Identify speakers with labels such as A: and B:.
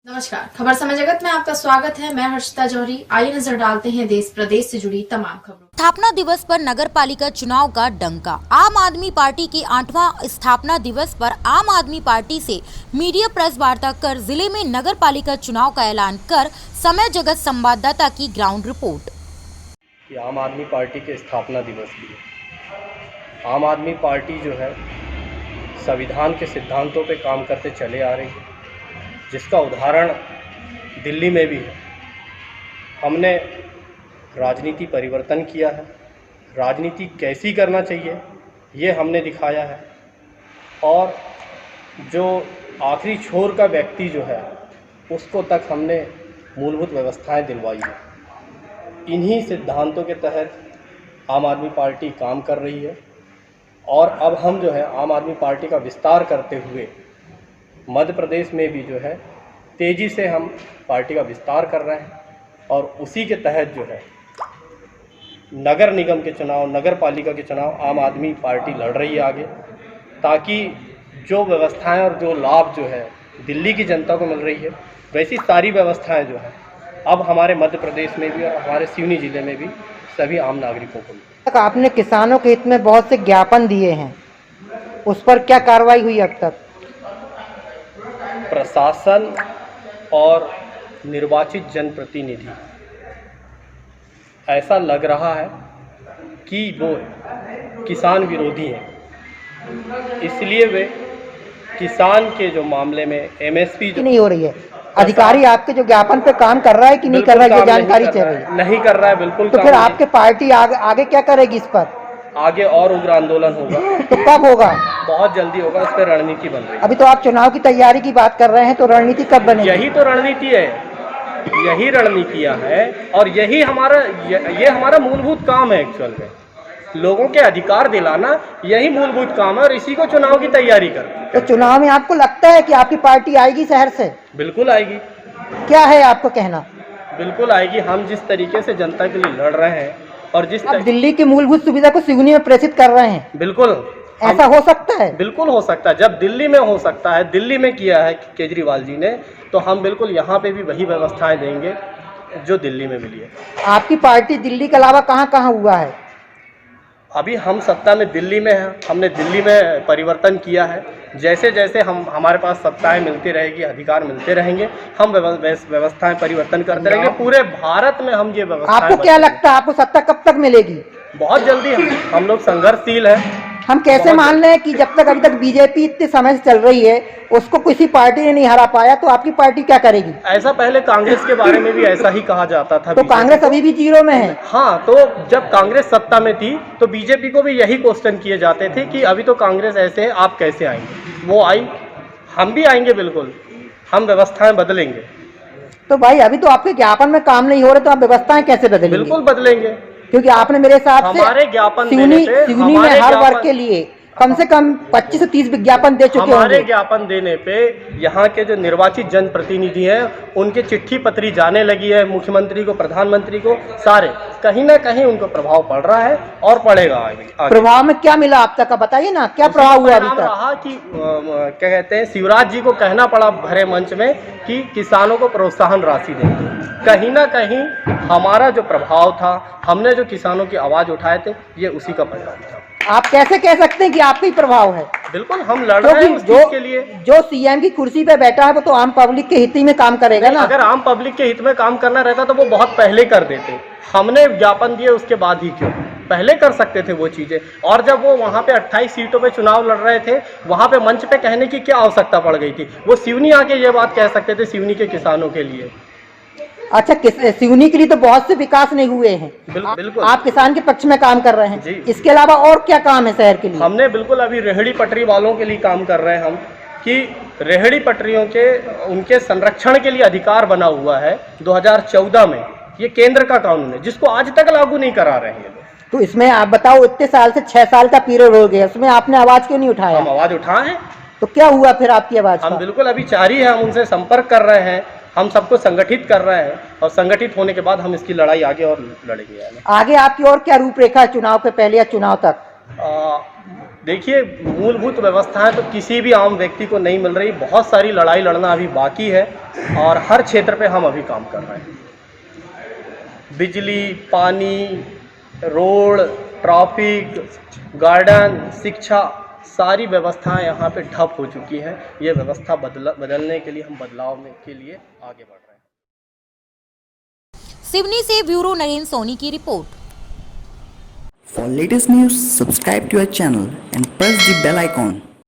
A: नमस्कार, खबर समय जगत में आपका स्वागत है। मैं हर्षिता जौहरी। आइए नजर डालते हैं देश प्रदेश से जुड़ी तमाम खबरों।
B: स्थापना दिवस पर नगर पालिका चुनाव का डंका। आम आदमी पार्टी के 8वां स्थापना दिवस पर आम आदमी पार्टी से मीडिया प्रेस वार्ता कर जिले में नगर पालिका चुनाव का ऐलान कर समय जगत संवाददाता की ग्राउंड रिपोर्ट।
C: आम आदमी पार्टी के स्थापना दिवस भी है। आम आदमी पार्टी जो है संविधान के सिद्धांतों पे काम करते चले आ रही है, जिसका उदाहरण दिल्ली में भी है। हमने राजनीति परिवर्तन किया है, राजनीति कैसी करना चाहिए ये हमने दिखाया है, और जो आखिरी छोर का व्यक्ति जो है उसको तक हमने मूलभूत व्यवस्थाएं दिलवाई है। इन्हीं सिद्धांतों के तहत आम आदमी पार्टी काम कर रही है, और अब हम जो है आम आदमी पार्टी का विस्तार करते हुए मध्य प्रदेश में भी जो है तेज़ी से हम पार्टी का विस्तार कर रहे हैं, और उसी के तहत जो है नगर निगम के चुनाव, नगर पालिका के चुनाव आम आदमी पार्टी लड़ रही है आगे, ताकि जो व्यवस्थाएं और जो लाभ जो है दिल्ली की जनता को मिल रही है, वैसी सारी व्यवस्थाएं जो है अब हमारे मध्य प्रदेश में भी और हमारे सिवनी जिले में भी सभी आम नागरिकों को मिले।
D: आपने किसानों के हित में बहुत से ज्ञापन दिए हैं, उस पर क्या कार्रवाई हुई अब तक?
C: प्रशासन और निर्वाचित जनप्रतिनिधि ऐसा लग रहा है कि वो किसान विरोधी हैं, इसलिए वे किसान के जो मामले में एमएसपी जो
D: नहीं हो रही है, अधिकारी आपके जो ज्ञापन पे काम कर रहा है कि नहीं कर रहा है, ये जानकारी चाहिए।
C: नहीं कर रहा है, बिल्कुल।
D: तो फिर आपके पार्टी आगे क्या करेगी इस पर?
C: आगे और उग्र आंदोलन होगा।
D: तो कब होगा?
C: बहुत जल्दी होगा, इस पर रणनीति बन रही है।
D: अभी तो आप चुनाव की तैयारी की बात कर रहे हैं, तो रणनीति कब बनेगी?
C: यही तो रणनीति है, यही रणनीतियां हैं, और यही हमारा ये हमारा मूलभूत काम है। एक्चुअल में लोगों के अधिकार दिलाना यही मूलभूत काम है, और इसी को चुनाव की तैयारी कर।
D: तो चुनाव में आपको लगता है कि आपकी पार्टी आएगी शहर से?
C: बिल्कुल आएगी।
D: क्या है आपको कहना?
C: बिल्कुल आएगी। हम जिस तरीके से जनता के लिए लड़ रहे हैं, और जिस
D: आप दिल्ली की मूलभूत सुविधा को सिवनी में प्रेषित कर रहे हैं,
C: बिल्कुल
D: ऐसा हो सकता है?
C: बिल्कुल हो सकता है। जब दिल्ली में हो सकता है, दिल्ली में किया है केजरीवाल जी ने, तो हम बिल्कुल यहाँ पे भी वही व्यवस्थाएं देंगे जो दिल्ली में मिली है।
D: आपकी पार्टी दिल्ली के अलावा कहाँ कहाँ हुआ है?
C: अभी हम सत्ता में दिल्ली में हैं, हमने दिल्ली में परिवर्तन किया है। जैसे जैसे हमारे पास सत्ताएं मिलती रहेगी, अधिकार मिलते रहेंगे, हम व्यवस्थाएं परिवर्तन करते रहेंगे। पूरे भारत में हम ये व्यवस्थाएं।
D: आपको क्या लगता है आपको सत्ता कब तक मिलेगी?
C: बहुत जल्दी। हम लोग संघर्षशील हैं।
D: हम कैसे मान लें कि जब तक अभी तक बीजेपी इतने समय से चल रही है, उसको किसी पार्टी ने नहीं हरा पाया, तो आपकी पार्टी क्या करेगी?
C: ऐसा पहले कांग्रेस के बारे में भी ऐसा ही कहा जाता था।
D: तो कांग्रेस अभी भी जीरो में है।
C: हाँ, तो जब कांग्रेस सत्ता में थी तो बीजेपी को भी यही क्वेश्चन किए जाते थे कि अभी तो कांग्रेस ऐसे है, आप कैसे आएंगे? वो आई, हम भी आएंगे, बिल्कुल हम व्यवस्थाएं बदलेंगे।
D: तो भाई अभी तो आपके ज्ञापन में काम नहीं हो रहे, तो आप व्यवस्थाएं कैसे बदलेंगे?
C: बिल्कुल बदलेंगे,
D: क्योंकि आपने मेरे हिसाब से
C: हमारे ज्ञापन
D: सिवनी में हर वर्ग के लिए कम से कम 25 से 30 विज्ञापन दे चुके होंगे।
C: हमारे ज्ञापन देने पे यहाँ के जो निर्वाचित जनप्रतिनिधि हैं उनके चिट्ठी पत्री जाने लगी है मुख्यमंत्री को, प्रधानमंत्री को, सारे कहीं ना कहीं उनको प्रभाव पड़ रहा है और पड़ेगा आगे।
D: प्रभाव में क्या मिला आप तक, बताइए ना, क्या प्रभाव हुआ अभी तक?
C: रहा कि क्या कहते हैं, शिवराज जी को कहना पड़ा भरे मंच में कि किसानों को प्रोत्साहन राशि देंगे। कहीं ना कहीं हमारा जो प्रभाव था, हमने जो किसानों की आवाज उठाए थे, ये उसी का परिणाम था।
D: आप कैसे कह सकते हैं कि आपका ही प्रभाव है?
C: बिल्कुल हम लड़ रहे हैं उस चीज के लिए।
D: जो सीएम की कुर्सी पे बैठा है वो तो आम पब्लिक के हित में काम करेगा ना।
C: अगर आम पब्लिक के हित में काम करना रहता तो वो बहुत पहले कर देते। हमने ज्ञापन दिए उसके बाद ही क्यों? पहले कर सकते थे वो चीजें। और जब वो वहाँ पे 28 सीटों पे चुनाव लड़ रहे थे, वहाँ पे मंच पे कहने की क्या आवश्यकता पड़ गई थी? वो सिवनी आके ये बात कह सकते थे सिवनी के किसानों के लिए।
D: अच्छा, सिवनी के लिए तो बहुत से विकास नहीं हुए हैं।
C: बिल्कुल
D: आप किसान के पक्ष में काम कर रहे हैं। इसके अलावा और क्या काम है शहर के लिए?
C: हमने बिल्कुल अभी रेहड़ी पटरी वालों के लिए काम कर रहे हैं हम, कि रेहड़ी पटरियों के उनके संरक्षण के लिए अधिकार बना हुआ है 2014 में। ये केंद्र का कानून है जिसको आज तक लागू नहीं करा रहे हैं।
D: तो इसमें आप बताओ, इतने साल से 6 साल का पीरियड हो गया, उसमें आपने आवाज क्यों नहीं उठाया?
C: हम आवाज उठाए हैं।
D: तो क्या हुआ फिर आपकी आवाज?
C: हम बिल्कुल अभी जारी है, हम उनसे संपर्क कर रहे हैं, हम सबको संगठित कर रहे हैं, और संगठित होने के बाद हम इसकी लड़ाई आगे और लड़ेंगे।
D: आगे आपकी और क्या रूपरेखा है चुनाव के पहले या चुनाव तक?
C: देखिए, मूलभूत व्यवस्थाएं तो किसी भी आम व्यक्ति को नहीं मिल रही। बहुत सारी लड़ाई लड़ना अभी बाकी है और हर क्षेत्र पे हम अभी काम कर रहे हैं। बिजली, पानी, रोड, ट्रैफिक, गार्डन, शिक्षा, सारी व्यवस्थाएं यहाँ पे ठप हो चुकी हैं। ये व्यवस्था बदलने के लिए हम बदलाव के लिए आगे बढ़ रहे हैं।
B: सिवनी से ब्यूरो नरेंद्र सोनी की report.
E: For latest news, subscribe to our channel and press the bell icon.